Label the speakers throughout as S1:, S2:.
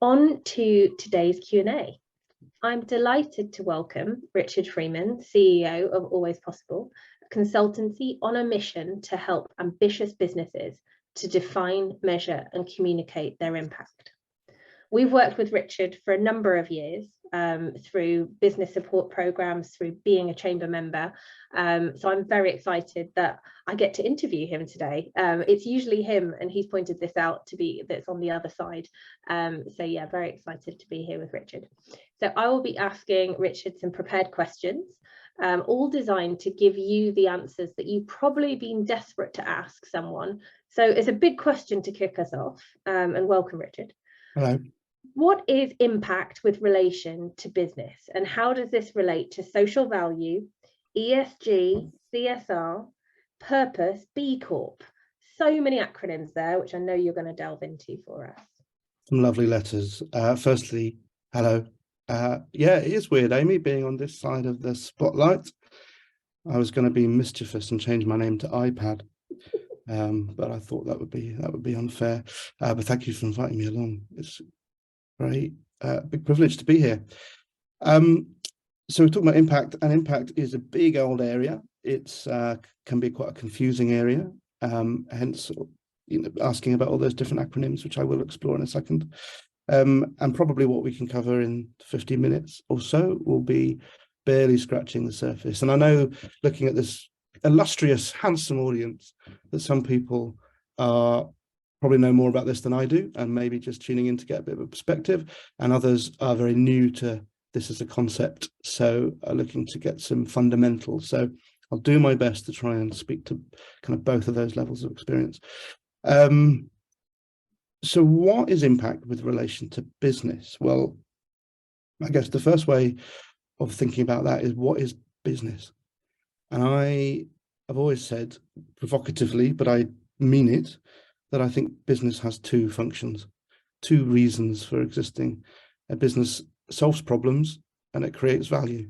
S1: On to today's Q&A. I'm delighted to welcome Richard Freeman, CEO of Always Possible, a consultancy on a mission to help ambitious businesses to define, measure, and communicate their impact. We've worked with Richard for a number of years through business support programs, through being a chamber member. So I'm very excited that I get to interview him today. It's usually him, and he's pointed this out to be that's on the other side. So yeah, very excited to be here with Richard. So I will be asking Richard some prepared questions, all designed to give you the answers that you've probably been desperate to ask someone. So it's a big question to kick us off, and welcome, Richard.
S2: Hello.
S1: What is impact with relation to business, and how does this relate to social value, ESG, CSR, purpose, B Corp? So many acronyms there, which I know you're going to delve into for us.
S2: Some lovely letters. Firstly, hello. Yeah, it is weird, Amy, being on this side of the spotlight. I was going to be mischievous and change my name to iPad, but I thought that would be unfair. But thank you for inviting me along. It's great, big privilege to be here. So we're talking about impact, and impact is a big old area. It's can be quite a confusing area, hence asking about all those different acronyms, which I will explore in a second. And probably what we can cover in 50 minutes or so will be barely scratching the surface. And I know, looking at this illustrious, handsome audience, that some people are probably know more about this than I do, and maybe just tuning in to get a bit of a perspective, and others are very new to this as a concept, so are looking to get some fundamentals. So I'll do my best to try and speak to kind of both of those levels of experience. So what is impact with relation to business? Well, I guess the first way of thinking about that is, what is business? And I've always said, provocatively, but I mean it, that I think business has two functions, two reasons for existing. A business solves problems and it creates value.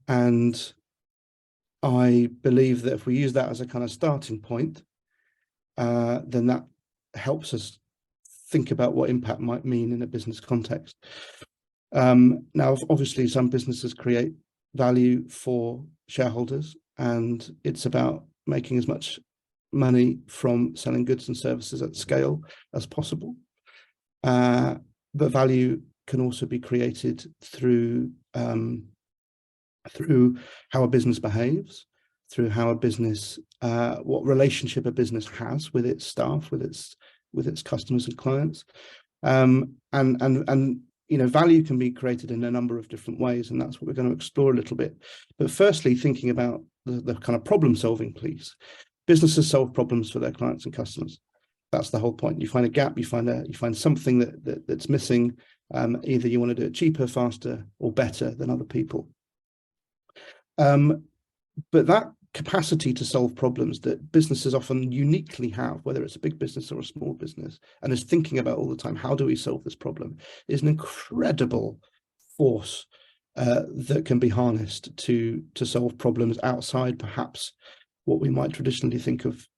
S2: And I believe that if we use that as a kind of starting point, then that helps us think about what impact might mean in a business context. Now, obviously, some businesses create value for shareholders, and it's about making as much money from selling goods and services at scale as possible. But value can also be created through how a business behaves, through how a business, what relationship a business has with its staff, with its customers and clients, and value can be created in a number of different ways, and that's what we're going to explore a little bit. But firstly, thinking about the kind of problem-solving piece. Businesses solve problems for their clients and customers. That's the whole point. You find a gap, you find something that's missing. Either you want to do it cheaper, faster, or better than other people. But that capacity to solve problems that businesses often uniquely have, whether it's a big business or a small business, and is thinking about all the time, how do we solve this problem, is an incredible force that can be harnessed to solve problems outside perhaps what we might traditionally think of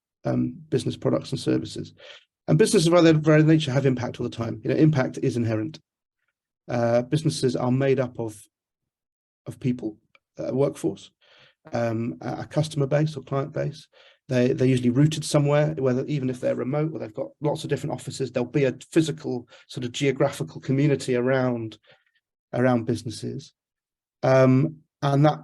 S2: business products and services. And businesses by their very nature have impact all the time. Impact is inherent. Businesses are made up of people, a workforce, a customer base or client base. They're usually rooted somewhere, whether even if they're remote or they've got lots of different offices, there'll be a physical sort of geographical community around businesses. And that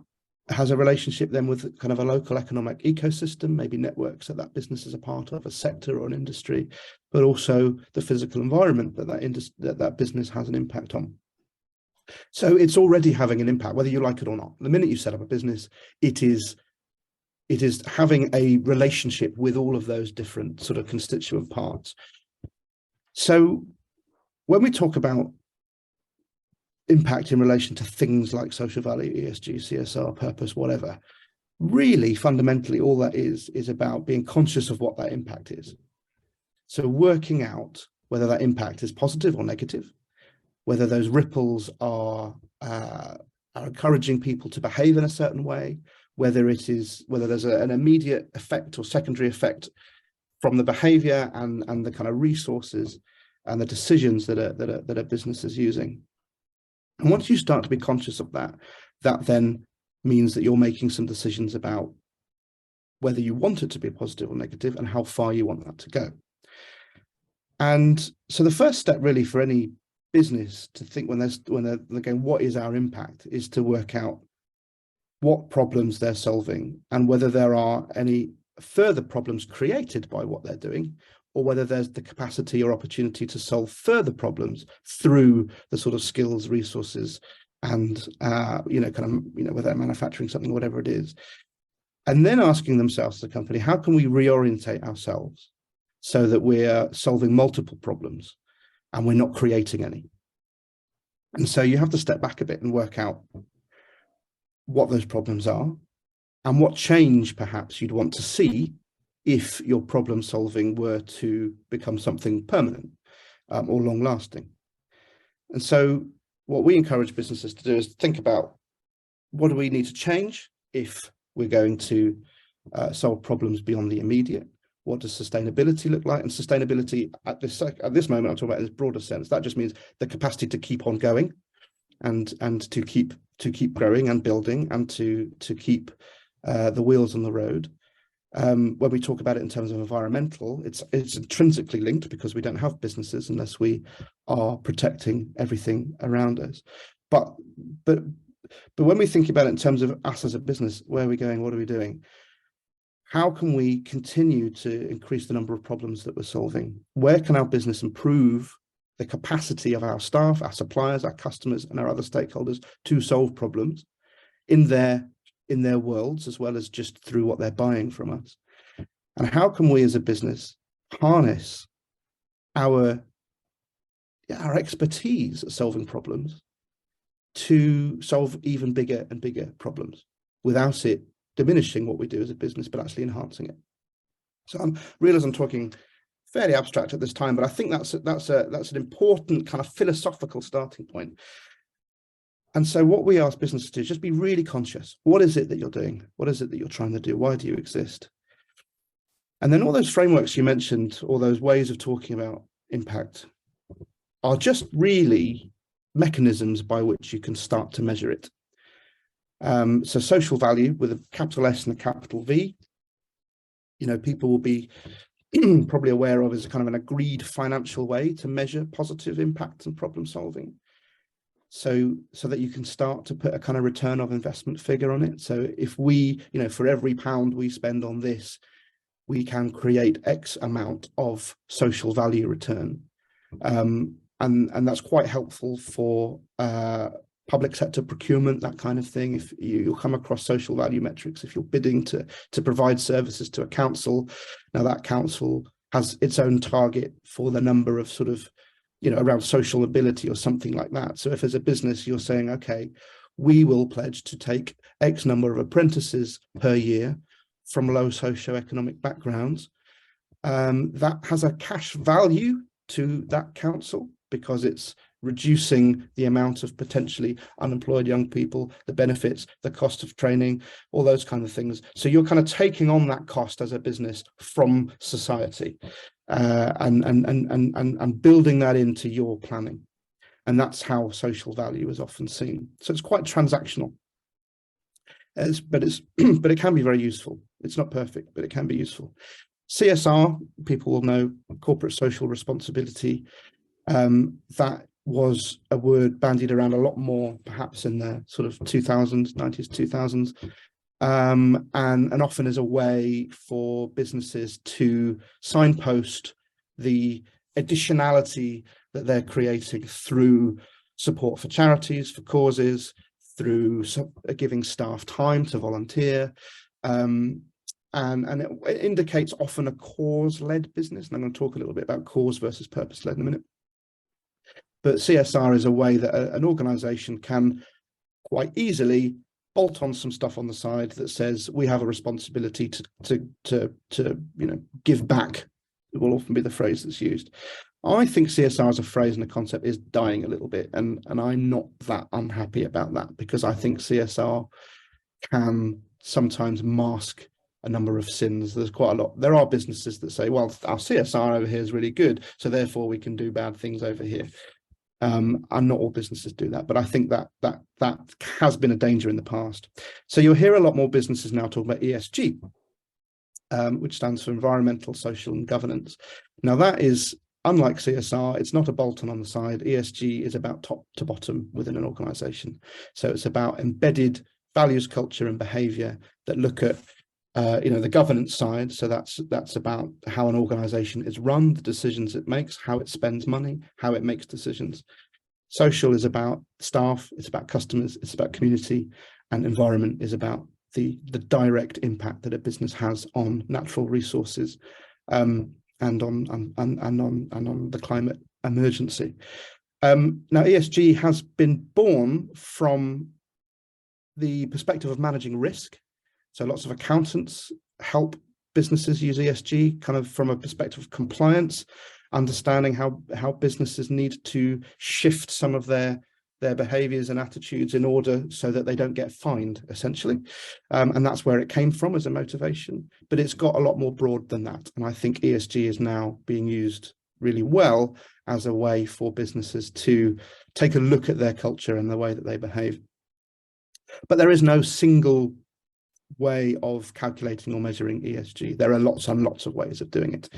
S2: has a relationship then with kind of a local economic ecosystem, maybe networks that business is a part of, a sector or an industry, but also the physical environment that business has an impact on. So it's already having an impact, whether you like it or not. The minute you set up a business, it is having a relationship with all of those different sort of constituent parts. So when we talk about impact in relation to things like social value, ESG, CSR, purpose, whatever, really fundamentally all that is about being conscious of what that impact is. So working out whether that impact is positive or negative, whether those ripples are encouraging people to behave in a certain way, whether there's an immediate effect or secondary effect from the behavior and the kind of resources and the decisions that a business is using. And once you start to be conscious of that, that then means that you're making some decisions about whether you want it to be positive or negative and how far you want that to go. And so the first step really for any business to think when they're going, what is our impact, is to work out what problems they're solving and whether there are any further problems created by what they're doing, or whether there's the capacity or opportunity to solve further problems through the sort of skills, resources, and whether they're manufacturing something, whatever it is. And then asking themselves, the company, how can we reorientate ourselves so that we're solving multiple problems and we're not creating any? And so you have to step back a bit and work out what those problems are and what change perhaps you'd want to see if your problem solving were to become something permanent or long lasting. And so what we encourage businesses to do is think about, what do we need to change if we're going to solve problems beyond the immediate? What does sustainability look like? And sustainability at this moment, I'm talking about in this broader sense. That just means the capacity to keep on going and to keep growing and building and to keep the wheels on the road. When we talk about it in terms of environmental, it's intrinsically linked, because we don't have businesses unless we are protecting everything around us. But when we think about it in terms of us as a business, where are we going? What are we doing? How can we continue to increase the number of problems that we're solving? Where can our business improve the capacity of our staff, our suppliers, our customers, and our other stakeholders to solve problems in their worlds, as well as just through what they're buying from us? And how can we as a business harness our expertise at solving problems to solve even bigger and bigger problems without it diminishing what we do as a business, but actually enhancing it? So I realize I'm talking fairly abstract at this time, but I think that's an important kind of philosophical starting point. And so what we ask businesses to do is just be really conscious. What is it that you're doing? What is it that you're trying to do? Why do you exist? And then all those frameworks you mentioned, all those ways of talking about impact, are just really mechanisms by which you can start to measure it. So social value with a capital S and a capital V, people will be probably aware of as a kind of an agreed financial way to measure positive impact and problem solving. So that you can start to put a kind of return of investment figure on it. So if we, for every pound we spend on this, we can create X amount of social value return. And that's quite helpful for public sector procurement, that kind of thing. If you'll come across social value metrics, if you're bidding to provide services to a council, now that council has its own target for the number of sort of, around social mobility or something like that. So if as a business you're saying, okay, we will pledge to take X number of apprentices per year from low socioeconomic backgrounds, that has a cash value to that council, because it's reducing the amount of potentially unemployed young people, the benefits, the cost of training, all those kind of things. So you're kind of taking on that cost as a business from society, and building that into your planning. And that's how social value is often seen. So it's quite transactional, but it can be very useful. It's not perfect, but it can be useful. CSR, people will know, corporate social responsibility. That was a word bandied around a lot more, perhaps in the sort of 90s, 2000s, and often as a way for businesses to signpost the additionality that they're creating through support for charities, for causes, through giving staff time to volunteer, and it indicates often a cause-led business. And I'm going to talk a little bit about cause versus purpose-led in a minute. But CSR is a way that an organization can quite easily bolt on some stuff on the side that says we have a responsibility to give back. It will often be the phrase that's used. I think CSR as a phrase and a concept is dying a little bit, and I'm not that unhappy about that, because I think CSR can sometimes mask a number of sins. There's quite a lot. There are businesses that say, well, our CSR over here is really good, so therefore we can do bad things over here. And not all businesses do that, but I think that has been a danger in the past. So you'll hear a lot more businesses now talking about ESG, which stands for environmental, social, and governance. Now that is, unlike CSR, it's not a bolt-on on the side. ESG is about top to bottom within an organization. So it's about embedded values, culture, and behavior that look at the governance side. So that's about how an organization is run, the decisions it makes, how it spends money, how it makes decisions. Social is about staff, it's about customers, it's about community, and environment is about the direct impact that a business has on natural resources, and on the climate emergency. Now ESG has been born from the perspective of managing risk. So lots of accountants help businesses use ESG kind of from a perspective of compliance, understanding how businesses need to shift some of their behaviors and attitudes in order so that they don't get fined, essentially. And that's where it came from as a motivation, but it's got a lot more broad than that. And I think ESG is now being used really well as a way for businesses to take a look at their culture and the way that they behave. But there is no single way of calculating or measuring ESG. There are lots and lots of ways of doing it,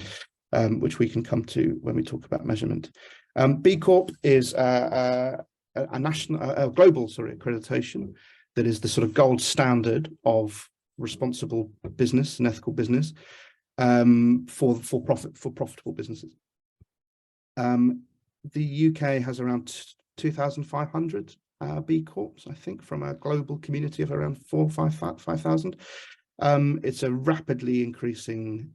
S2: which we can come to when we talk about measurement. B Corp is a global accreditation that is the sort of gold standard of responsible business and ethical business, for profitable businesses. The UK has around 2,500 B Corps, I think, from a global community of around 5,000. It's a rapidly increasing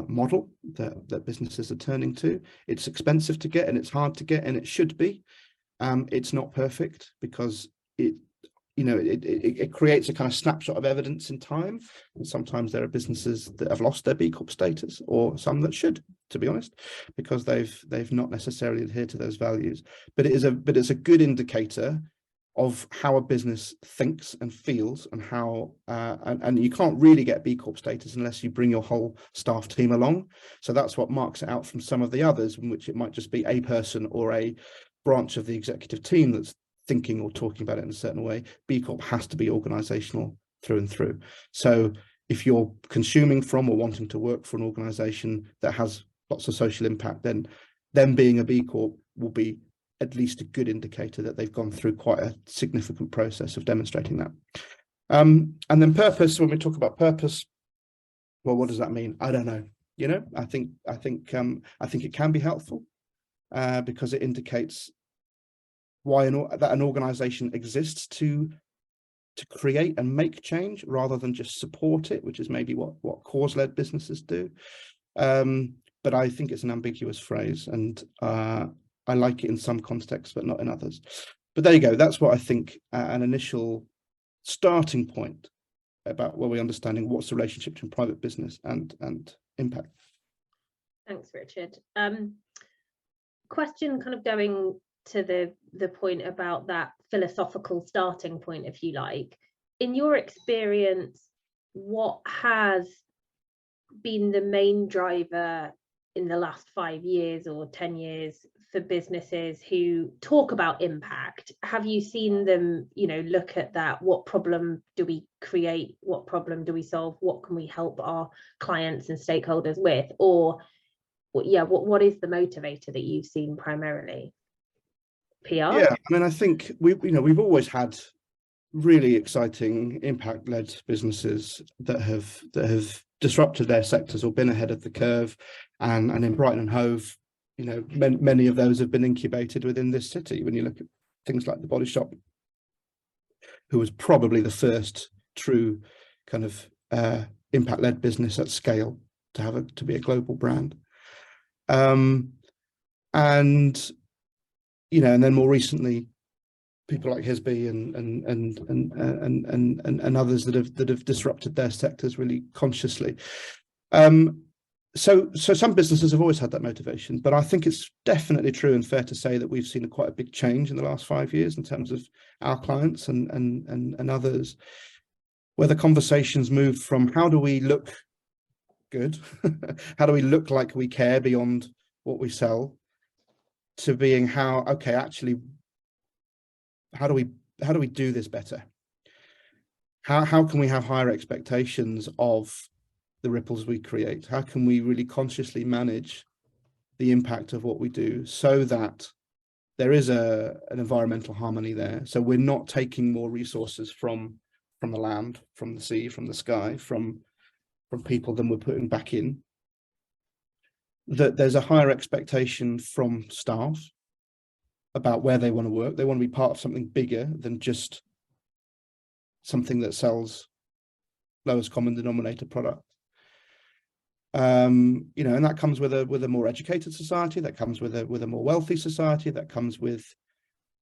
S2: model that businesses are turning to. It's expensive to get and it's hard to get, and it should be. It's not perfect because it creates a kind of snapshot of evidence in time. And sometimes there are businesses that have lost their B Corp status, or some that should, to be honest, because they've not necessarily adhered to those values. But it's a good indicator of how a business thinks and feels, and how and you can't really get B Corp status unless you bring your whole staff team along. So that's what marks it out from some of the others, in which it might just be a person or a branch of the executive team that's thinking or talking about it in a certain way. B Corp has to be organizational through and through. So if you're consuming from or wanting to work for an organization that has lots of social impact, then them being a B Corp will be at least a good indicator that they've gone through quite a significant process of demonstrating that. And then purpose, when we talk about purpose, well, what does that mean? I don't know. I think it can be helpful because it indicates why that an organization exists to create and make change rather than just support it, which is maybe what cause-led businesses do. But I think it's an ambiguous phrase, and I like it in some contexts, but not in others. But there you go. That's what I think an initial starting point about where we're understanding what's the relationship between private business and impact.
S1: Thanks, Richard. Question kind of going to the point about that philosophical starting point, if you like. In your experience, what has been the main driver in the last 5 years or 10 years for businesses who talk about impact? Have you seen them, look at that? What problem do we create? What problem do we solve? What can we help our clients and stakeholders with? Or, what is the motivator that you've seen primarily? PR?
S2: Yeah, I mean, I think we've always had really exciting impact-led businesses that have disrupted their sectors or been ahead of the curve, and in Brighton and Hove, many of those have been incubated within this city. When you look at things like the Body Shop, who was probably the first true kind of impact-led business at scale to be a global brand, and then more recently, people like Hisby and others that have disrupted their sectors really consciously. So some businesses have always had that motivation, but I think it's definitely true and fair to say that we've seen quite a big change in the last 5 years in terms of our clients and others where the conversations moved from how do we look good, how do we look like we care beyond what we sell, to being how, okay, actually, how do we do this better? How can we have higher expectations of the ripples we create? How can we really consciously manage the impact of what we do so that there is an environmental harmony there? So we're not taking more resources from the land, from the sea, from the sky, from people than we're putting back in. That there's a higher expectation from staff about where they want to work. They want to be part of something bigger than just something that sells lowest common denominator product. And that comes with a more educated society, that comes with a more wealthy society, that comes with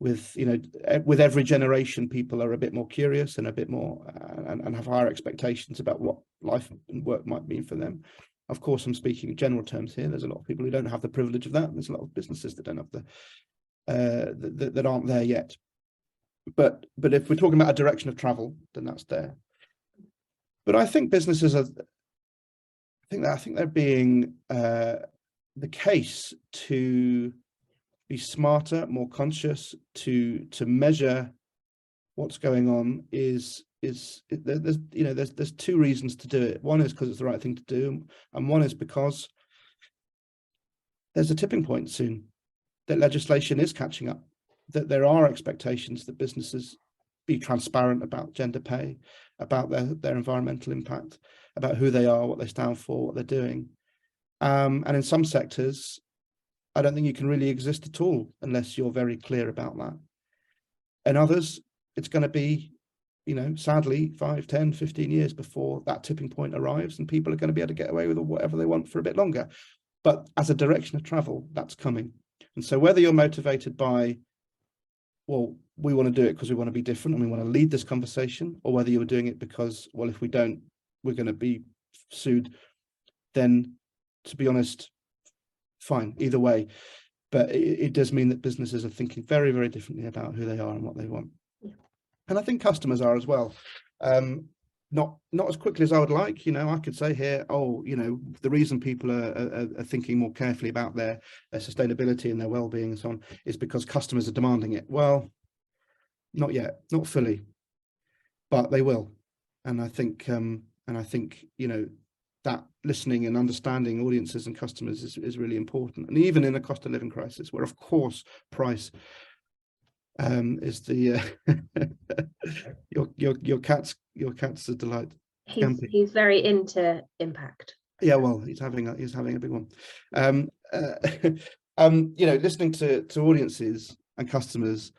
S2: every generation, people are a bit more curious and a bit more and have higher expectations about what life and work might mean for them. Of course, I'm speaking in general terms here. There's a lot of people who don't have the privilege of that. There's a lot of businesses that don't have that aren't there yet. But if we're talking about a direction of travel, then that's there. But I think businesses are, I think they're being the case to be smarter, more conscious, to measure what's going on there's two reasons to do it. One is because it's the right thing to do, and one is because there's a tipping point soon, that legislation is catching up, that there are expectations that businesses be transparent about gender pay, about their environmental impact, about who they are, what they stand for, what they're doing. And in some sectors, I don't think you can really exist at all unless you're very clear about that. And others, it's going to be, sadly, 5, 10, 15 years before that tipping point arrives, and people are going to be able to get away with whatever they want for a bit longer. But as a direction of travel, that's coming. And so whether you're motivated by, well, we want to do it because we want to be different and we want to lead this conversation, or whether you're doing it because, well, if we don't, we're going to be sued, then, to be honest, fine, either way. But it does mean that businesses are thinking very, very differently about who they are and what they want. Yeah. And I think customers are as well. Not as quickly as I would like. I could say here, the reason people are thinking more carefully about their sustainability and their well-being and so on is because customers are demanding it. Well, not yet, not fully, but they will. And I think that listening and understanding audiences and customers is really important. And even in a cost of living crisis, where of course price is the your cat's a delight.
S1: He's very into impact.
S2: Yeah, well, he's having a big one. Listening to audiences and customers,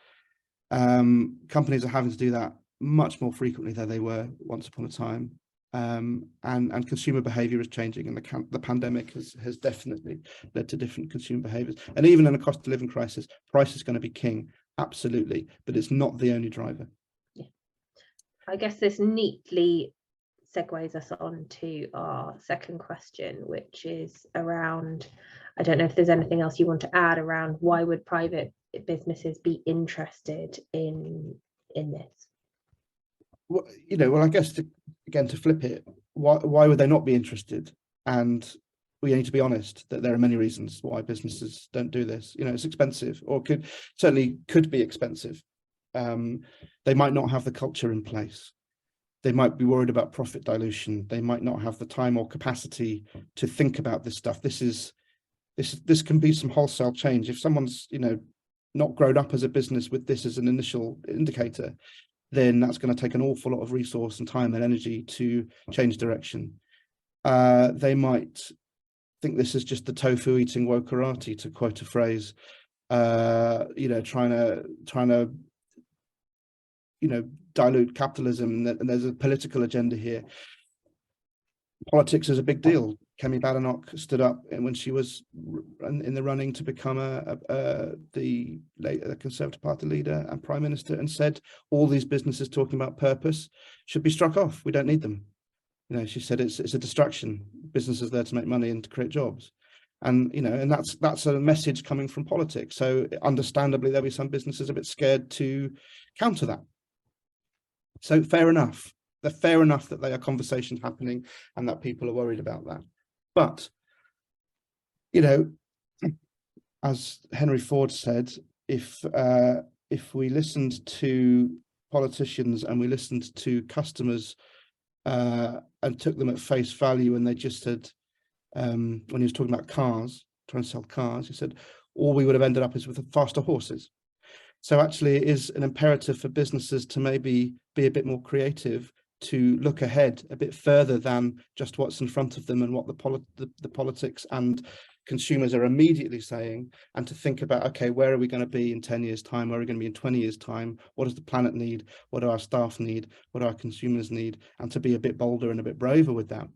S2: companies are having to do that much more frequently than they were once upon a time. And consumer behavior is changing, and the pandemic has definitely led to different consumer behaviors. And even in a cost of living crisis, price is going to be king, absolutely, but it's not the only driver.
S1: Yeah. I guess this neatly segues us on to our second question, which is around, I don't know if there's anything else you want to add around why would private businesses be interested in this?
S2: Well, I guess to flip it, why would they not be interested? And we need to be honest that there are many reasons why businesses don't do this. It's expensive, or could be expensive. They might not have the culture in place. They might be worried about profit dilution. They might not have the time or capacity to think about this stuff. This can be some wholesale change. If someone's not grown up as a business with this as an initial indicator, then that's going to take an awful lot of resource and time and energy to change direction. They might think this is just the tofu eating wokerati, to quote a phrase, trying to dilute capitalism, and there's a political agenda here. Politics is a big deal. Kemi Badenoch stood up when she was in the running to become the Conservative Party leader and Prime Minister, and said all these businesses talking about purpose should be struck off. We don't need them. She said it's a distraction. Business is there to make money and to create jobs, and and that's a message coming from politics. So understandably, there'll be some businesses a bit scared to counter that. So fair enough. they're fair enough that they are conversations happening and that people are worried about that. But, you know, as Henry Ford said, if we listened to politicians and we listened to customers and took them at face value, and they just said, when he was talking about cars, trying to sell cars, he said, all we would have ended up is with faster horses. So actually it is an imperative for businesses to maybe be a bit more creative, to look ahead a bit further than just what's in front of them and what the politics and consumers are immediately saying, and to think about, okay, where are we going to be in 10 years time? Where are we going to be in 20 years time? What does the planet need? What do our staff need? What do our consumers need? And to be a bit bolder and a bit braver with that.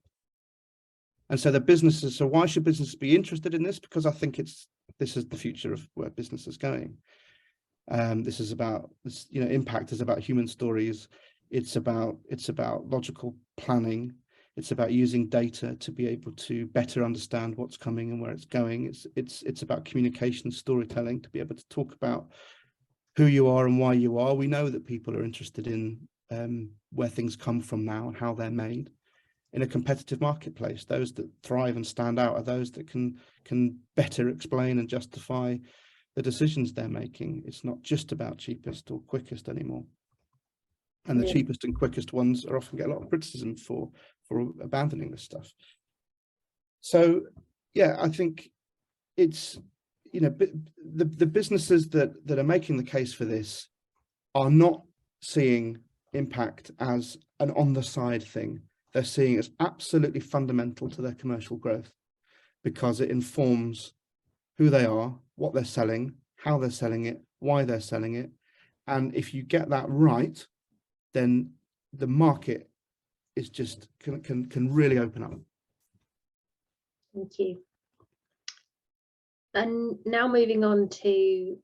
S2: And so the businesses, so why should businesses be interested in this? Because I think this is the future of where business is going. This is about, you know, impact is about human stories. It's about logical planning. It's about using data to be able to better understand what's coming and where it's going. It's about communication, storytelling, to be able to talk about who you are and why you are. We know that people are interested in where things come from now and how they're made. In a competitive marketplace, those that thrive and stand out are those that can better explain and justify the decisions they're making. It's not just about cheapest or quickest anymore. And the cheapest and quickest ones are often get a lot of criticism for abandoning this stuff. So yeah, I think it's, you know, the businesses that are making the case for this are not seeing impact as an on the side thing. They're seeing it as absolutely fundamental to their commercial growth, because it informs who they are, what they're selling, how they're selling it, why they're selling it. And if you get that right, then the market is just can really open up.
S1: Thank you. And now moving on to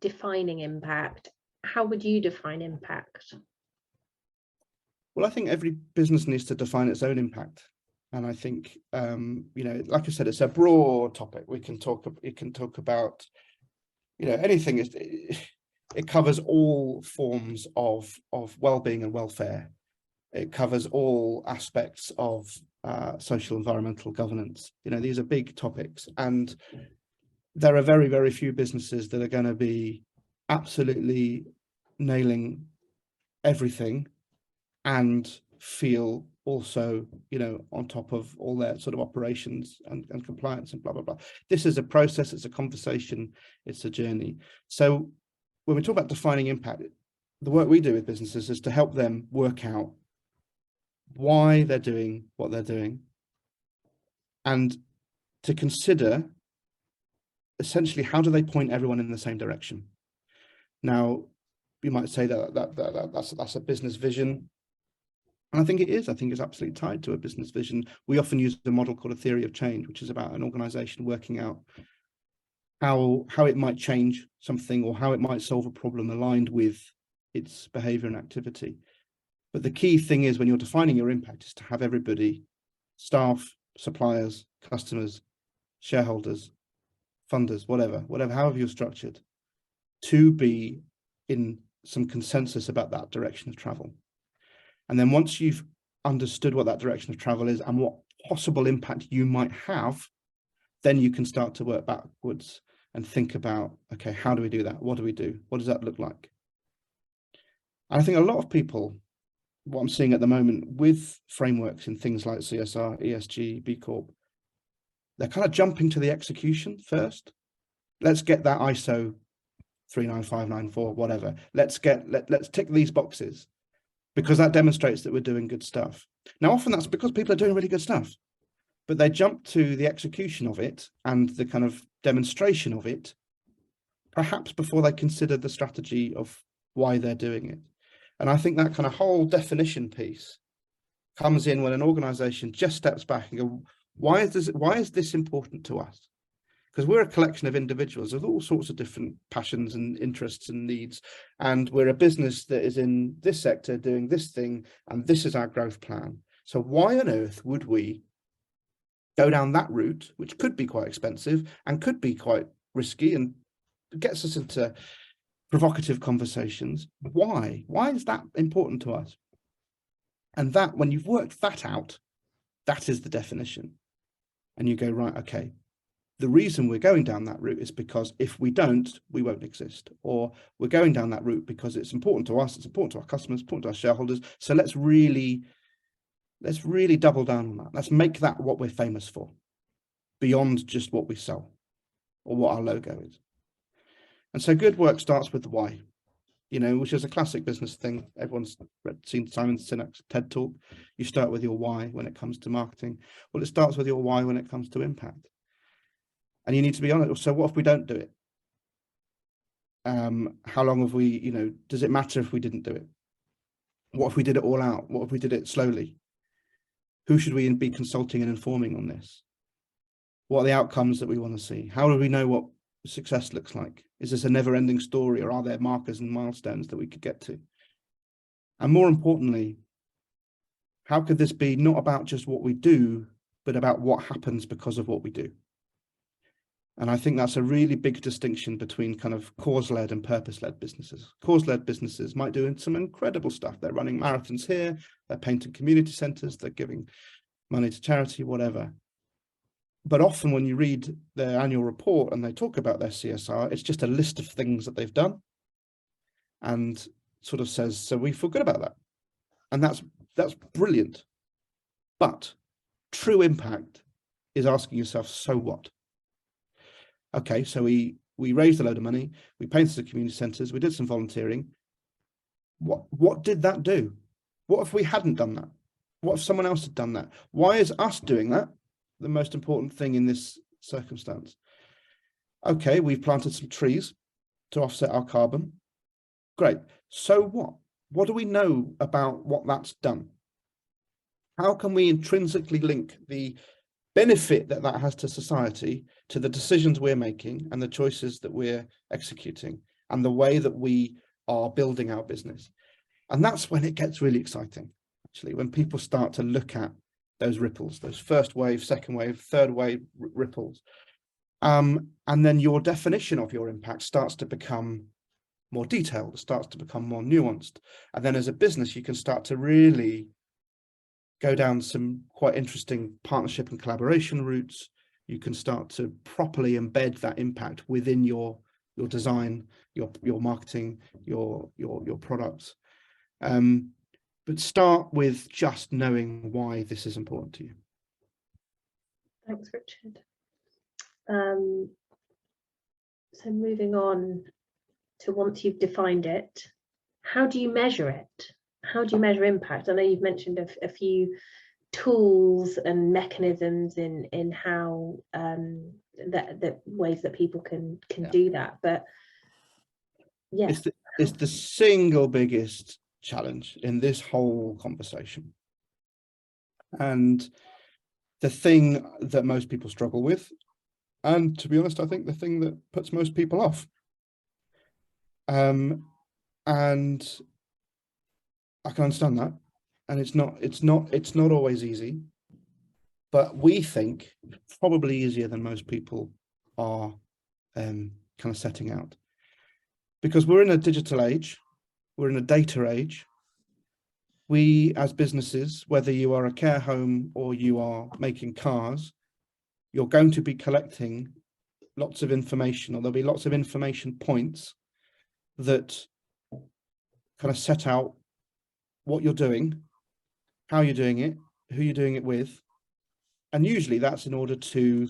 S1: defining impact. How would you define impact?
S2: Well, I think every business needs to define its own impact. And I think, you know, like I said, it's a broad topic. You can talk about, you know, anything. It covers all forms of well-being and welfare. It covers all aspects of social environmental governance. You know, these are big topics, and there are very, very few businesses that are going to be absolutely nailing everything and feel also, you know, on top of all their sort of operations and compliance and blah, blah, blah. This is a process, it's a conversation, it's a journey. So when we talk about defining impact, the work we do with businesses is to help them work out why they're doing what they're doing, and to consider essentially how do they point everyone in the same direction. Now, you might say that's a business vision. And I think it is. I think it's absolutely tied to a business vision. We often use a model called a theory of change, which is about an organization working out how it might change something or how it might solve a problem aligned with its behavior and activity. But the key thing is, when you're defining your impact, is to have everybody, staff, suppliers, customers, shareholders, funders, whatever, however you're structured, to be in some consensus about that direction of travel. And then once you've understood what that direction of travel is and what possible impact you might have, then you can start to work backwards and think about, okay, how do we do that? What do we do? What does that look like? And I think a lot of people, what I'm seeing at the moment with frameworks in things like CSR, ESG, B Corp, they're kind of jumping to the execution first. Let's get that ISO 39594, whatever. Let's tick these boxes, because that demonstrates that we're doing good stuff. Now, often that's because people are doing really good stuff, but they jump to the execution of it and the kind of demonstration of it, perhaps before they consider the strategy of why they're doing it. And I think that kind of whole definition piece comes in when an organization just steps back and go, why is this important to us? Because we're a collection of individuals with all sorts of different passions and interests and needs. And we're a business that is in this sector doing this thing, and this is our growth plan. So why on earth would we go down that route, which could be quite expensive and could be quite risky and gets us into provocative conversations? Why is that important to us? And that, when you've worked that out, that is the definition. And you go, right, okay, the reason we're going down that route is because if we don't, we won't exist. Or we're going down that route because it's important to us, it's important to our customers, important to our shareholders. So let's really double down on that. Let's make that what we're famous for, beyond just what we sell or what our logo is. And so good work starts with the why, which is a classic business thing. Everyone's seen Simon Sinek's TED Talk. You start with your why when it comes to marketing. Well, it starts with your why when it comes to impact. And you need to be honest. So what if we don't do it? How long have we, does it matter if we didn't do it? What if we did it all out? What if we did it slowly? Who should we be consulting and informing on this? What are the outcomes that we want to see? How do we know what success looks like? Is this a never-ending story, or are there markers and milestones that we could get to? And more importantly, how could this be not about just what we do, but about what happens because of what we do? And I think that's a really big distinction between kind of cause-led and purpose-led businesses. Cause-led businesses might do some incredible stuff. They're running marathons here, they're painting community centres, they're giving money to charity, whatever. But often when you read their annual report and they talk about their CSR, it's just a list of things that they've done and sort of says, so we feel good about that. And that's brilliant. But true impact is asking yourself, so what? Okay, so we raised a load of money, we painted the community centres, we did some volunteering. What did that do? What if we hadn't done that? What if someone else had done that? Why is us doing that the most important thing in this circumstance? Okay, we've planted some trees to offset our carbon. Great. So what? What do we know about what that's done? How can we intrinsically link the benefit that has to society to the decisions we're making and the choices that we're executing and the way that we are building our business? And that's when it gets really exciting, actually, when people start to look at those ripples, those first wave, second wave, third wave ripples. And then your definition of your impact starts to become more detailed, starts to become more nuanced. And then as a business, you can start to really go down some quite interesting partnership and collaboration routes. You can start to properly embed that impact within your design, your marketing, your products. But start with just knowing why this is important to you.
S1: Thanks, Richard. So moving on to, once you've defined it, how do you measure it? How do you measure impact? I know you've mentioned a few tools and mechanisms in how the ways that people can do that, but yeah,
S2: it's the single biggest challenge in this whole conversation, and the thing that most people struggle with, and to be honest, I think the thing that puts most people off. And I can understand that, and it's not always easy, but we think it's probably easier than most people are kind of setting out, because we're in a digital age, we're in a data age. We as businesses, whether you are a care home or you are making cars, you're going to be collecting lots of information, or there'll be lots of information points that kind of set out what you're doing, how you're doing it, who you're doing it with. And usually that's in order to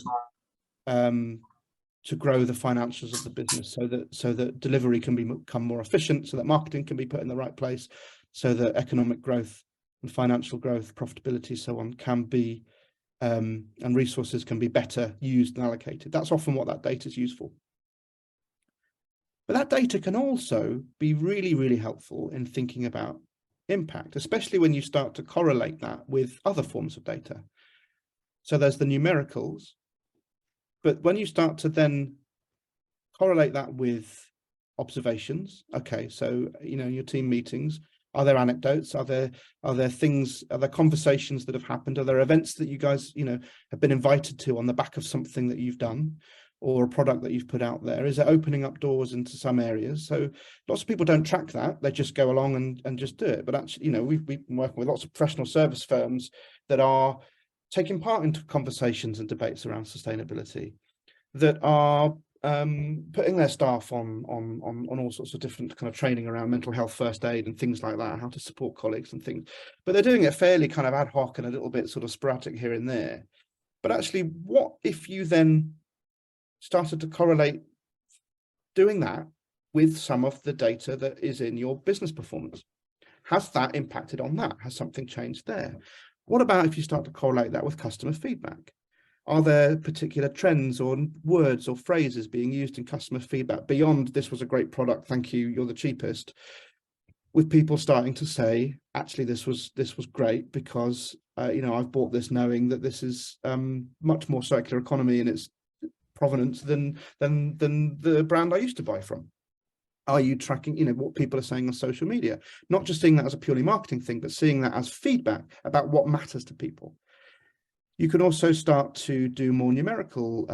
S2: grow the financials of the business, so that delivery can become more efficient, so that marketing can be put in the right place, so that economic growth and financial growth, profitability, so on, can be and resources can be better used and allocated. That's often what that data is used for. But that data can also be really, really helpful in thinking about impact, especially when you start to correlate that with other forms of data. So there's the numericals, but when you start to then correlate that with observations, okay, so your team meetings, are there anecdotes, are there things, are there conversations that have happened, are there events that you guys have been invited to on the back of something that you've done, or a product that you've put out there? Is it opening up doors into some areas? So lots of people don't track that. They just go along and just do it. But actually, you know, we've been working with lots of professional service firms that are taking part in conversations and debates around sustainability, that are putting their staff on all sorts of different kind of training around mental health, first aid and things like that, how to support colleagues and things. But they're doing it fairly kind of ad hoc and a little bit sort of sporadic here and there. But actually, what if you then started to correlate doing that with some of the data that is in your business performance? Has that impacted on that? Has something changed there? What about if you start to correlate that with customer feedback? Are there particular trends or words or phrases being used in customer feedback beyond "this was a great product, thank you, you're the cheapest," with people starting to say, actually, this was great because you know, I've bought this knowing that this is much more circular economy in its provenance than the brand I used to buy from? Are you tracking, you know, what people are saying on social media? Not just seeing that as a purely marketing thing, but seeing that as feedback about what matters to people. You can also start to do more numerical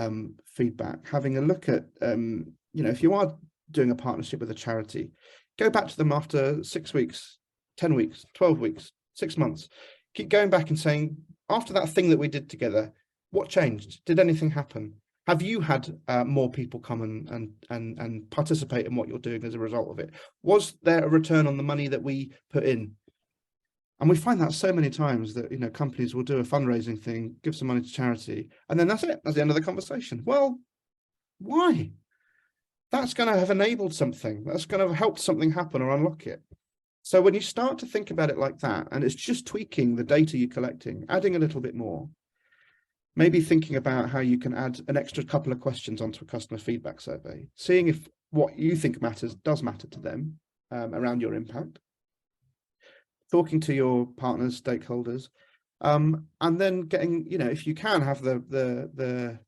S2: feedback, having a look at, you know, if you are doing a partnership with a charity, go back to them after 6 weeks, 10 weeks, 12 weeks, 6 months. Keep going back and saying, after that thing that we did together, what changed? Did anything happen? Have you had more people come and participate in what you're doing as a result of it? Was there a return on the money that we put in? And we find that so many times that, you know, companies will do a fundraising thing, give some money to charity, and then that's it. That's the end of the conversation. Well, why? That's going to have enabled something. That's going to have helped something happen or unlock it. So when you start to think about it like that, and it's just tweaking the data you're collecting, adding a little bit more, maybe thinking about how you can add an extra couple of questions onto a customer feedback survey, seeing if what you think matters does matter to them around your impact, talking to your partners, stakeholders, and then getting, you know, if you can have the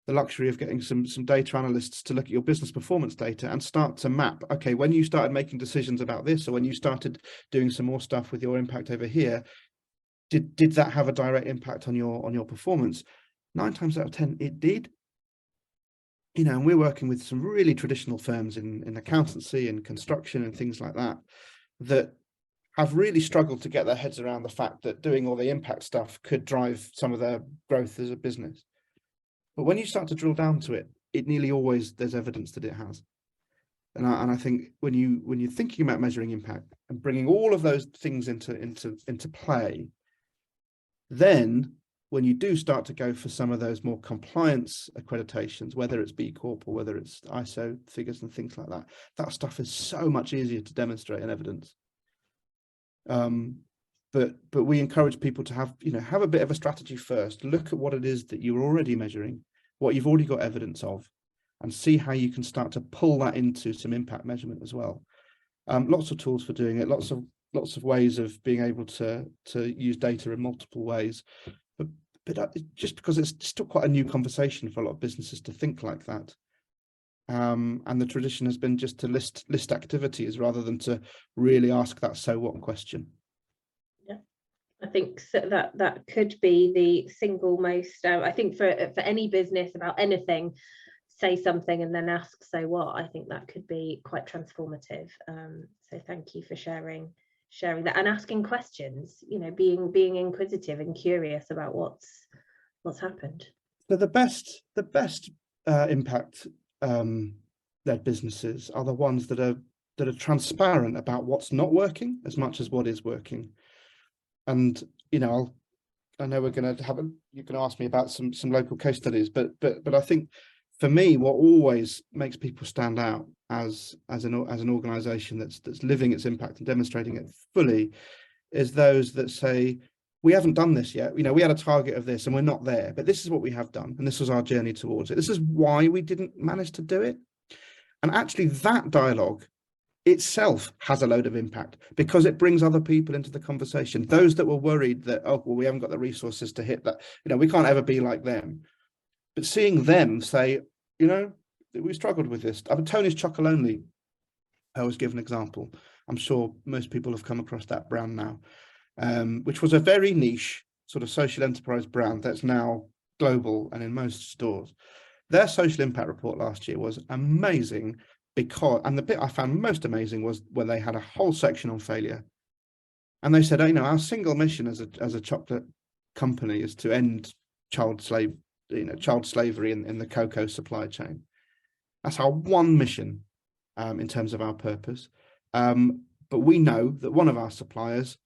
S2: luxury of getting some data analysts to look at your business performance data and start to map, okay, when you started making decisions about this, or when you started doing some more stuff with your impact over here, did that have a direct impact on your performance? 9 times out of 10, it did. You know, and we're working with some really traditional firms in accountancy and construction and things like that, that have really struggled to get their heads around the fact that doing all the impact stuff could drive some of their growth as a business. But when you start to drill down to it, it nearly always, there's evidence that it has. And I think when you're thinking about measuring impact and bringing all of those things into play, then when you do start to go for some of those more compliance accreditations, whether it's B Corp or whether it's ISO figures and things like that, that stuff is so much easier to demonstrate and evidence. But we encourage people to have a bit of a strategy first. Look at what it is that you're already measuring, what you've already got evidence of, and see how you can start to pull that into some impact measurement as well. Lots of tools for doing it, lots of ways of being able to use data in multiple ways. But just because it's still quite a new conversation for a lot of businesses to think like that. And the tradition has been just to list activities rather than to really ask that so what question.
S1: Yeah, I think so that could be the single most, I think for any business about anything, say something and then ask so what. I think that could be quite transformative. So thank you for sharing that and asking questions, you know, being inquisitive and curious about what's happened.
S2: So the best impact led businesses are the ones that are transparent about what's not working as much as what is working. And you know, I know we're going to you're going to ask me about some local case studies, but I think for me, what always makes people stand out as an organization that's living its impact and demonstrating it fully is those that say, we haven't done this yet. You know, we had a target of this and we're not there, but this is what we have done. And this was our journey towards it. This is why we didn't manage to do it. And actually that dialogue itself has a load of impact because it brings other people into the conversation. Those that were worried that, oh, well, we haven't got the resources to hit that, you know, we can't ever be like them. But seeing them say, you know, we struggled with this. I mean, Tony's Chocolonely, I always give an example. I'm sure most people have come across that brand now, which was a very niche sort of social enterprise brand that's now global and in most stores. their social impact report last year was amazing, because, and the bit I found most amazing was when they had a whole section on failure. And they said, oh, you know, our single mission as a chocolate company is to end child slavery in the cocoa supply chain. That's our one mission in terms of our purpose. But we know that one of our suppliers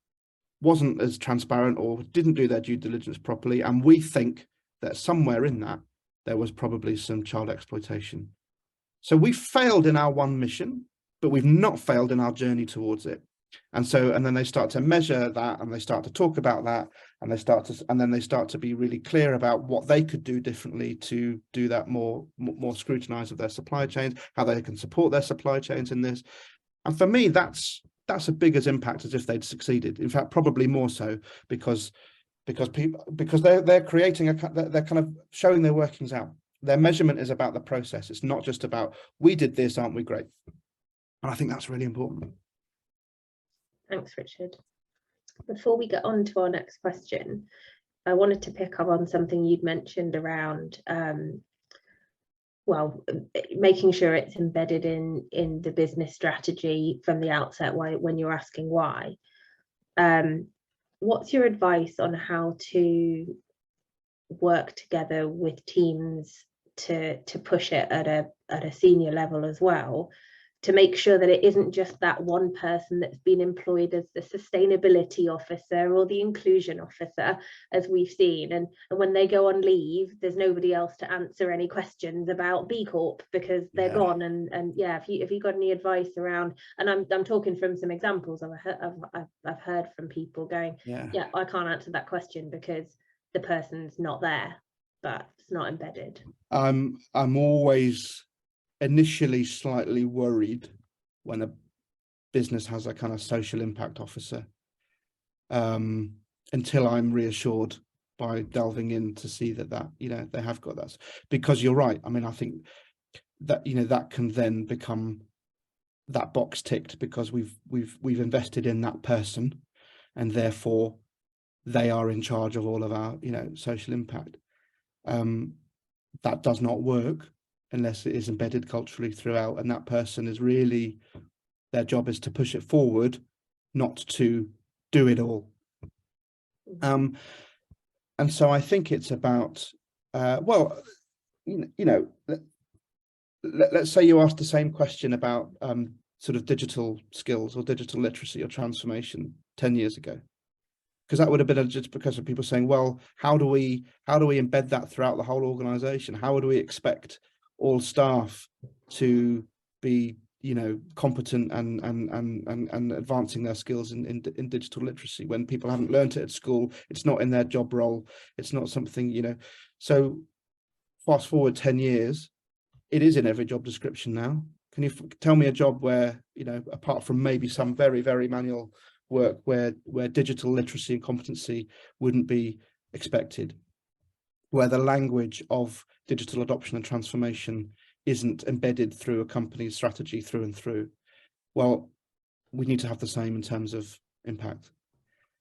S2: wasn't as transparent or didn't do their due diligence properly. And we think that somewhere in that, there was probably some child exploitation. So we failed in our one mission, but we've not failed in our journey towards it. And then they start to measure that, and they start to talk about that, and then they start to be really clear about what they could do differently to do that more scrutinized of their supply chains, how they can support their supply chains in this. And for me, that's a big as impact as if they'd succeeded. In fact, probably more so, because they're creating they're kind of showing their workings out. Their measurement is about the process. It's not just about, we did this, aren't we great? And I think that's really important.
S1: Thanks, Richard. Before we get on to our next question, I wanted to pick up on something you'd mentioned around, making sure it's embedded in the business strategy from the outset when you're asking why. What's your advice on how to work together with teams to push it at a senior level as well, to make sure that it isn't just that one person that's been employed as the sustainability officer or the inclusion officer, as we've seen, and when they go on leave, there's nobody else to answer any questions about B Corp because they're gone. And yeah, if you got any advice around, and I'm talking from some examples I've heard from people going, yeah, I can't answer that question because the person's not there, but it's not embedded.
S2: I'm always initially slightly worried when a business has a kind of social impact officer, until I'm reassured by delving in to see that you know, they have got that. Because you're right, I mean, I think that, you know, that can then become that box ticked because we've invested in that person, and therefore they are in charge of all of our, you know, social impact. That does not work unless it is embedded culturally throughout, and that person is really, their job is to push it forward, not to do it all. And so I think it's about, let's say you asked the same question about sort of digital skills or digital literacy or transformation 10 years ago, because that would have been just because of people saying, well, how do we embed that throughout the whole organization? How do we expect all staff to be, you know, competent and advancing their skills in digital literacy when people haven't learned it at school? It's not in their job role. It's not something, you know. So fast forward 10 years, it is in every job description now. Can you tell me a job where, you know, apart from maybe some very, very manual work, where digital literacy and competency wouldn't be expected, where the language of digital adoption and transformation isn't embedded through a company's strategy through and through? Well, we need to have the same in terms of impact.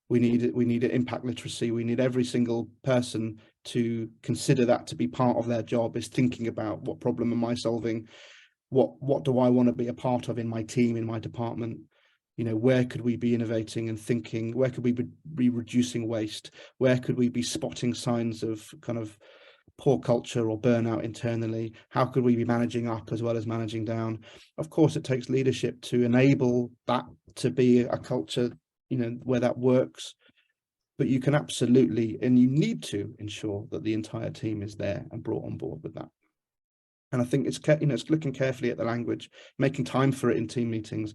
S2: We need impact literacy. We need every single person to consider that to be part of their job, is thinking about, what problem am I solving? What do I want to be a part of in my team, in my department? You know, where could we be innovating and thinking? Where could we be reducing waste? Where could we be spotting signs of kind of poor culture or burnout internally? How could we be managing up as well as managing down? Of course, it takes leadership to enable that to be a culture, you know, where that works. But you can absolutely, and you need to ensure that the entire team is there and brought on board with that. And I think it's, you know, it's looking carefully at the language, making time for it in team meetings,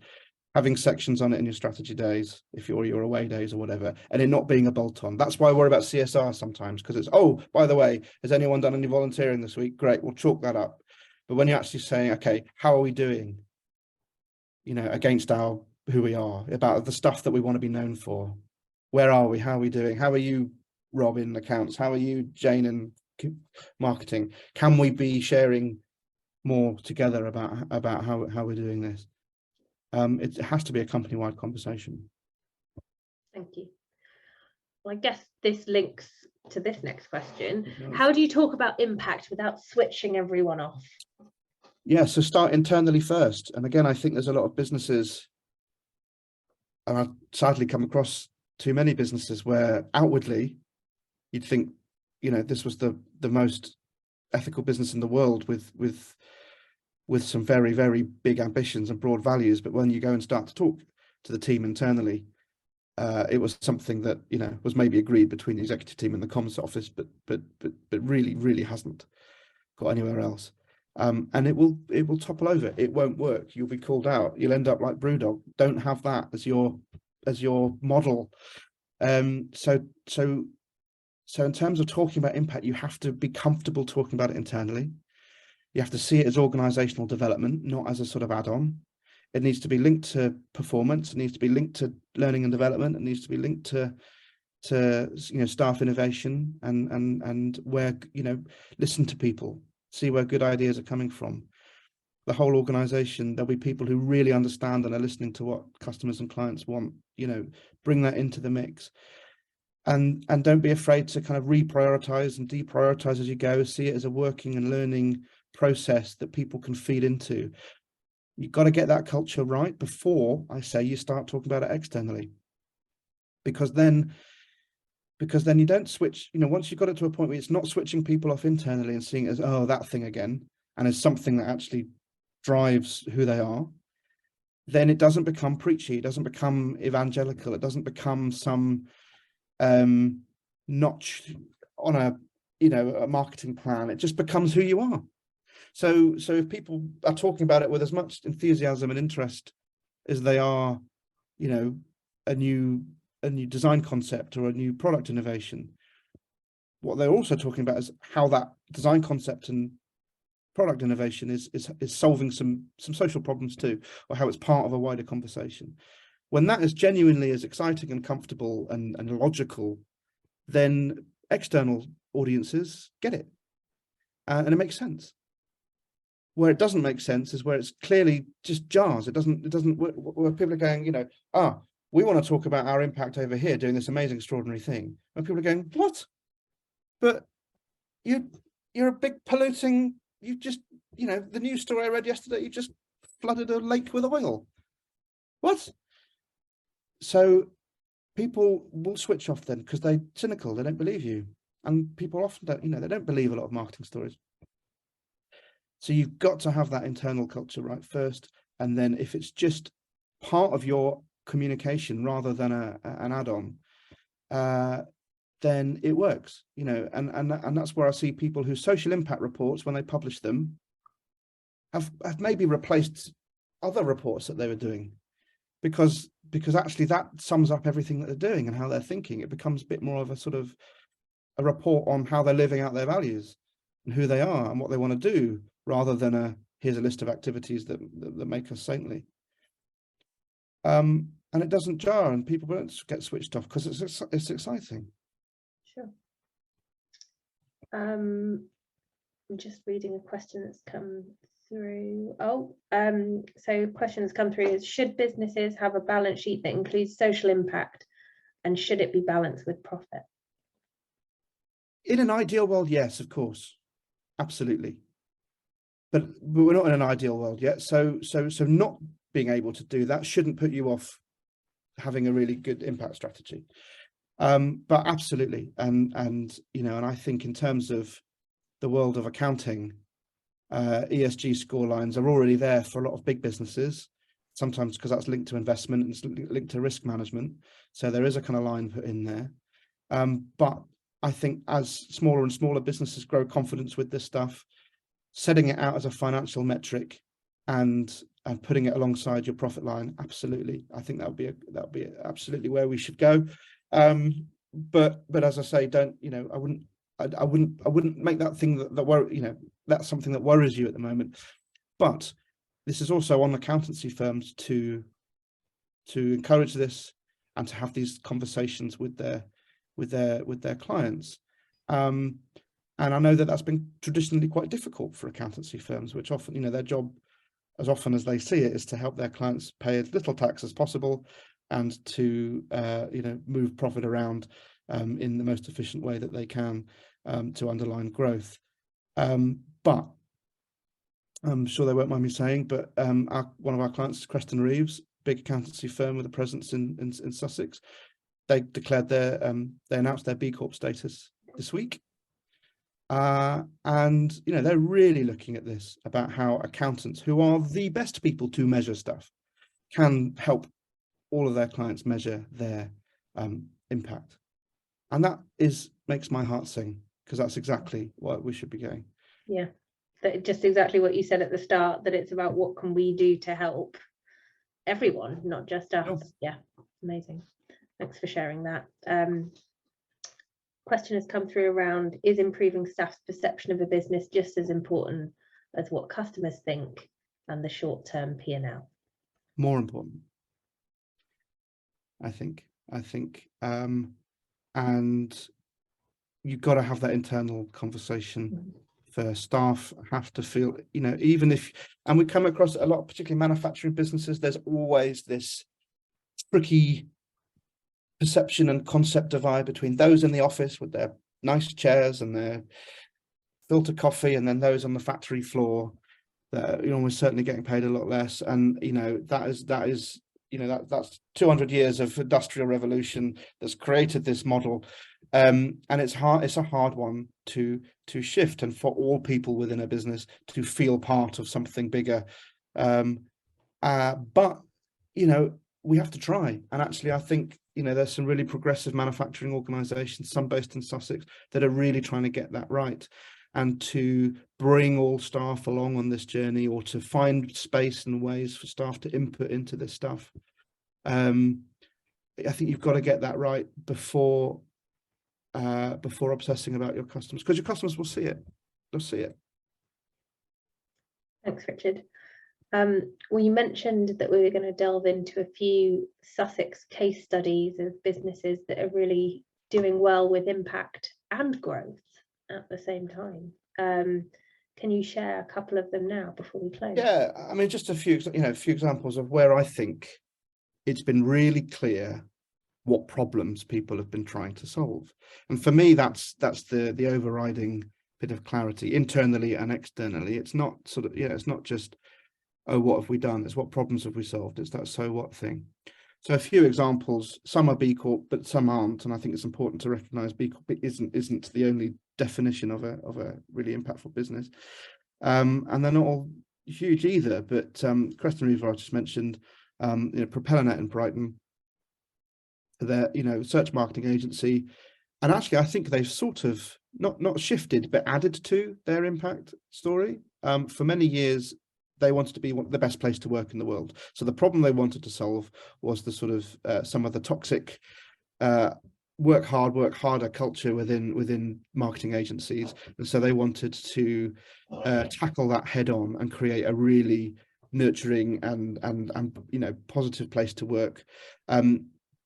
S2: having sections on it in your strategy days, if your away days or whatever, and it not being a bolt-on. That's why I worry about CSR sometimes, because it's, oh, by the way, has anyone done any volunteering this week? Great, we'll chalk that up. But when you're actually saying, okay, how are we doing, you know, against our, who we are, about the stuff that we want to be known for? Where are we? How are we doing? How are you, Rob, in accounts? How are you, Jane, in marketing? Can we be sharing more together about how we're doing this? It has to be a company-wide conversation.
S1: Thank you. Well, I guess this links to this next question.
S2: Nice.
S1: How do you talk about impact without switching everyone off?
S2: Yeah, so start internally first. And again, I think there's a lot of businesses, and I've sadly come across too many businesses where outwardly you'd think, you know, this was the most ethical business in the world with some very, very big ambitions and broad values. But when you go and start to talk to the team internally, it was something that, you know, was maybe agreed between the executive team and the comms office, but really hasn't got anywhere else. And it will topple over. It won't work. You'll be called out. You'll end up like Brewdog. Don't have that as your model. So in terms of talking about impact, you have to be comfortable talking about it internally. You have to see it as organizational development, not as a sort of add-on. It needs to be linked to performance. It needs to be linked to learning and development. It needs to be linked to you know, staff innovation and where, you know, listen to people, see where good ideas are coming from. The whole organization, there'll be people who really understand and are listening to what customers and clients want, you know, bring that into the mix. And don't be afraid to kind of reprioritize and deprioritize as you go. See it as a working and learning process that people can feed into. You've got to get that culture right before, I say, you start talking about it externally, because then you don't switch. You know, once you've got it to a point where it's not switching people off internally and seeing it as, oh, that thing again, and as something that actually drives who they are, then it doesn't become preachy. It doesn't become evangelical. It doesn't become some notch on a, you know, a marketing plan. It just becomes who you are. So if people are talking about it with as much enthusiasm and interest as they are, you know, a new design concept or a new product innovation, what they're also talking about is how that design concept and product innovation is solving some social problems too, or how it's part of a wider conversation. When that is genuinely as exciting and comfortable and logical, then external audiences get it, and it makes sense. Where it doesn't make sense is where it's clearly just jars. It doesn't where people are going, you know, we want to talk about our impact over here doing this amazing, extraordinary thing. And people are going, what? But you're a big polluting, you just, you know, the news story I read yesterday, you just flooded a lake with oil. What? So people will switch off then because they're cynical, they don't believe you. And people often don't, you know, they don't believe a lot of marketing stories. So you've got to have that internal culture right first. And then if it's just part of your communication rather than an add-on, then it works, you know, and that's where I see people whose social impact reports, when they publish them, have maybe replaced other reports that they were doing, because actually that sums up everything that they're doing and how they're thinking. It becomes a bit more of a sort of a report on how they're living out their values and who they are and what they want to do, rather than here's a list of activities that make us saintly. And it doesn't jar, and people don't get switched off because it's exciting.
S1: Sure. I'm just reading a question that's come through. So questions come through is, should businesses have a balance sheet that includes social impact, and should it be balanced with profit?
S2: In an ideal world, yes, of course, absolutely. But we're not in an ideal world yet. So not being able to do that shouldn't put you off having a really good impact strategy. But absolutely, and you know, and I think in terms of the world of accounting, ESG score lines are already there for a lot of big businesses, sometimes because that's linked to investment and it's linked to risk management. So there is a kind of line put in there. But I think as smaller and smaller businesses grow confidence with this stuff, setting it out as a financial metric and putting it alongside your profit line, absolutely. I think that would be absolutely where we should go. But as I say, don't, you know, I wouldn't make that thing that worry, you know, that's something that worries you at the moment. But this is also on accountancy firms to encourage this and to have these conversations with their clients. And I know that that's been traditionally quite difficult for accountancy firms, which often, you know, their job, as often as they see it, is to help their clients pay as little tax as possible and to, you know, move profit around in the most efficient way that they can to underline growth. But I'm sure they won't mind me saying, but one of our clients is Creston Reeves, big accountancy firm with a presence in Sussex. They declared they announced their B Corp status this week. And they're really looking at this about how accountants, who are the best people to measure stuff, can help all of their clients measure their impact. And that makes my heart sing, because that's exactly what we should be going.
S1: Yeah, just exactly what you said at the start, that it's about what can we do to help everyone, not just us. Oh. Yeah, amazing. Thanks for sharing that. Question has come through around, is improving staff's perception of a business just as important as what customers think and the short-term P&L?
S2: More important, I think. And you've got to have that internal conversation first. Staff have to feel, even if, and we come across a lot, particularly manufacturing businesses, there's always this tricky perception and concept divide between those in the office with their nice chairs and their filter coffee, and then those on the factory floor that we're certainly getting paid a lot less. And that's 200 years of industrial revolution that's created this model, and it's a hard one to shift, and for all people within a business to feel part of something bigger. But we have to try. And actually, I think there's some really progressive manufacturing organizations, some based in Sussex, that are really trying to get that right, and to bring all staff along on this journey, or to find space and ways for staff to input into this stuff. I think you've got to get that right before obsessing about your customers, because your customers will see it. They'll see it.
S1: Thanks, Richard. Well, you mentioned that we were going to delve into a few Sussex case studies of businesses that are really doing well with impact and growth at the same time. Can you share a couple of them now before we close?
S2: Yeah, I mean, just a few examples of where I think it's been really clear what problems people have been trying to solve. And for me, that's the overriding bit of clarity internally and externally. It's not it's not just, oh, what have we done? It's what problems have we solved? It's that so what thing. So a few examples. Some are B Corp, but some aren't. And I think it's important to recognise B Corp isn't the only definition of a really impactful business. And they're not all huge either. But Creston Reeves, I just mentioned, PropellerNet in Brighton, their search marketing agency, and actually I think they've sort of not shifted but added to their impact story. For many years they wanted to be the best place to work in the world. So the problem they wanted to solve was the sort of some of the toxic work harder culture within marketing agencies, and so they wanted to tackle that head on and create a really nurturing and positive place to work.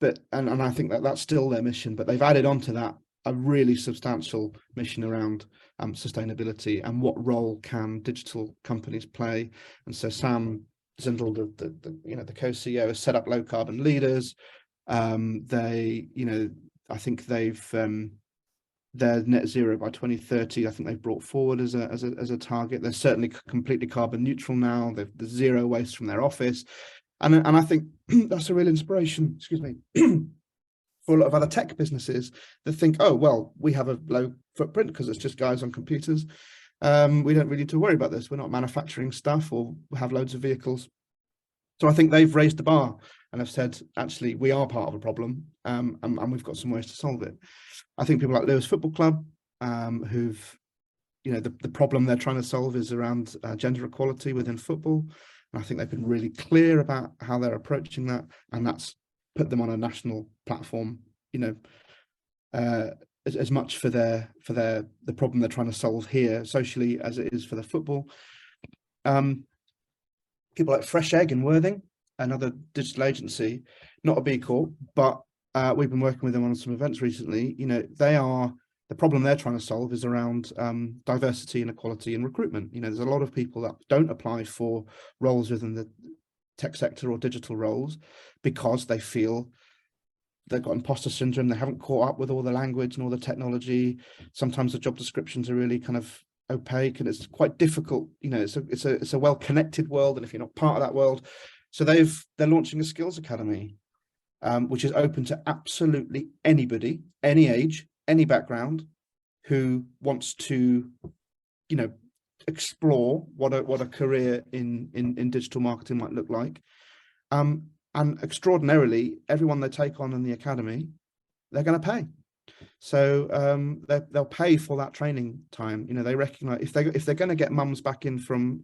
S2: But I think that's still their mission, but they've added on to that a really substantial mission around sustainability and what role can digital companies play. And so Sam Zindel, the co-CEO, has set up low carbon leaders. They, I think they've their net zero by 2030. I think they've brought forward as a target. They're certainly completely carbon neutral now. There's zero waste from their office. And I think that's a real inspiration, excuse me, for a lot of other tech businesses that think, oh, well, we have a low footprint because it's just guys on computers. We don't really need to worry about this. We're not manufacturing stuff or have loads of vehicles. So I think they've raised the bar and have said, actually, we are part of a problem, and we've got some ways to solve it. I think people like Lewis Football Club, who've, the problem they're trying to solve is around gender equality within football. I think they've been really clear about how they're approaching that, and that's put them on a national platform, as much for the problem they're trying to solve here socially as it is for the football. People like Fresh Egg in Worthing, another digital agency, not a B Corp, but we've been working with them on some events recently. The problem they're trying to solve is around diversity and equality in recruitment. There's a lot of people that don't apply for roles within the tech sector or digital roles because they feel they've got imposter syndrome. They haven't caught up with all the language and all the technology. Sometimes the job descriptions are really kind of opaque, and it's quite difficult. You know, it's a well-connected world, and if you're not part of that world, so they're launching a skills academy, which is open to absolutely anybody, any age, any background, who wants to, you know, explore what a career in digital marketing might look like. And extraordinarily, everyone they take on in the academy, they're going to pay. So they'll pay for that training time. You know, they recognise if they're going to get mums back in from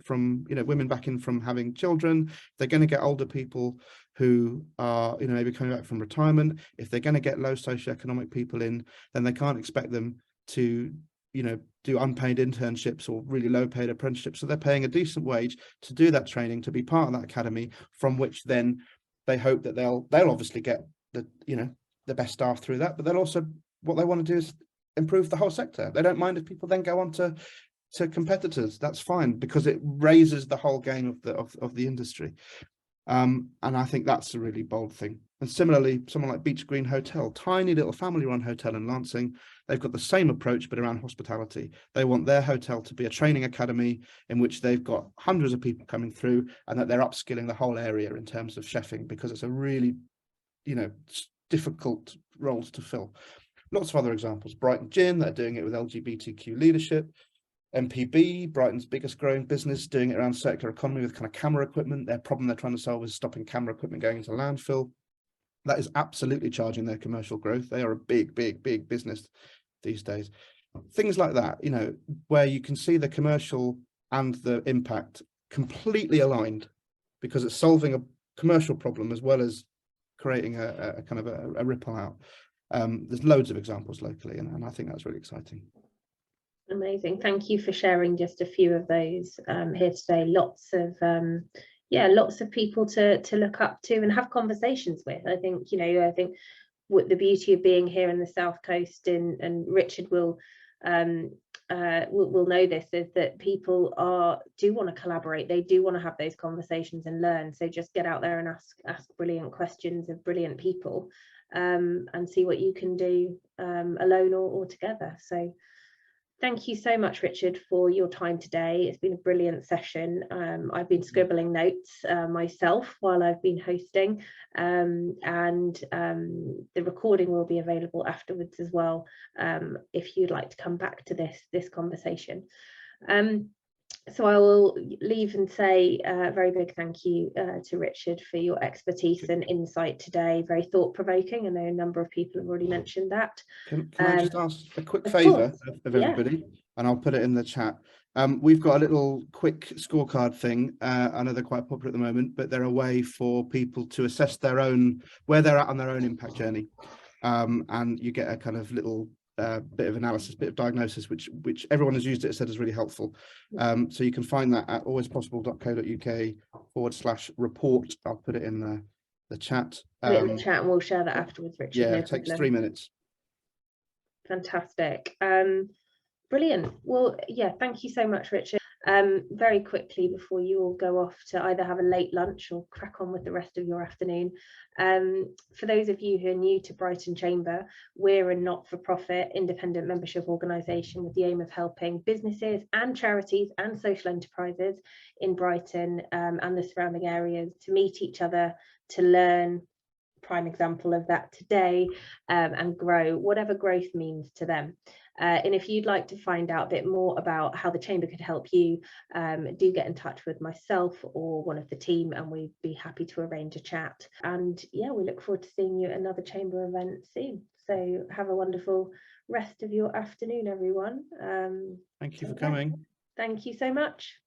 S2: you know, women back in from having children, they're going to get older people who are, you know, maybe coming back from retirement. If they're going to get low socioeconomic people in, then they can't expect them to, you know, do unpaid internships or really low paid apprenticeships. So they're paying a decent wage to do that training, to be part of that academy, from which then they hope that they'll obviously get the, you know, the best staff through that, but they'll also, what they want to do is improve the whole sector. They don't mind if people then go on to competitors. That's fine, because it raises the whole game of the industry. And I think that's a really bold thing. And similarly, someone like Beach Green Hotel, tiny little family-run hotel in Lancing, they've got the same approach, but around hospitality. They want their hotel to be a training academy in which they've got hundreds of people coming through, and that they're upskilling the whole area in terms of chefing, because it's a really, you know, difficult roles to fill. Lots of other examples. Brighton Gin, they're doing it with LGBTQ leadership. MPB, Brighton's biggest growing business, doing it around circular economy with kind of camera equipment. Their problem they're trying to solve is stopping camera equipment going into landfill. That is absolutely charging their commercial growth. They are a big business these days. Things like that, you know, where you can see the commercial and the impact completely aligned, because it's solving a commercial problem as well as creating a kind of a ripple out. There's loads of examples locally, and I think that's really exciting.
S1: Amazing. Thank you for sharing just a few of those here today. Lots of people to look up to and have conversations with. I think, you know, I think what the beauty of being here in the South Coast, and Richard will know this, is that people do want to collaborate. They do want to have those conversations and learn. So just get out there and ask brilliant questions of brilliant people, and see what you can do alone or together. So thank you so much, Richard, for your time today. It's been a brilliant session. I've been scribbling notes myself while I've been hosting, and the recording will be available afterwards as well, if you'd like to come back to this conversation. So I will leave and say a very big thank you to Richard for your expertise and insight today. Very thought-provoking. I know a number of people have already mentioned that. Can
S2: I just ask a quick favour of everybody, and I'll put it in the chat. We've got a little quick scorecard thing. I know they're quite popular at the moment, but they're a way for people to assess their own, where they're at on their own impact journey. And you get a kind of little bit of analysis, bit of diagnosis, which everyone has used it, said is really helpful. So you can find that at alwayspossible.co.uk/report. I'll put it in the chat.
S1: Put it in the chat, and we'll share that afterwards, Richard.
S2: Yeah, it takes 3 minutes.
S1: Fantastic. Brilliant. Well, yeah, thank you so much, Richard. Very quickly, before you all go off to either have a late lunch or crack on with the rest of your afternoon, for those of you who are new to Brighton Chamber, we're a not-for-profit independent membership organisation with the aim of helping businesses and charities and social enterprises in Brighton and the surrounding areas to meet each other, to learn, prime example of that today, and grow, whatever growth means to them. And if you'd like to find out a bit more about how the Chamber could help you, do get in touch with myself or one of the team, and we'd be happy to arrange a chat. And yeah, we look forward to seeing you at another Chamber event soon. So have a wonderful rest of your afternoon, everyone.
S2: Thank you for coming.
S1: Thank you so much.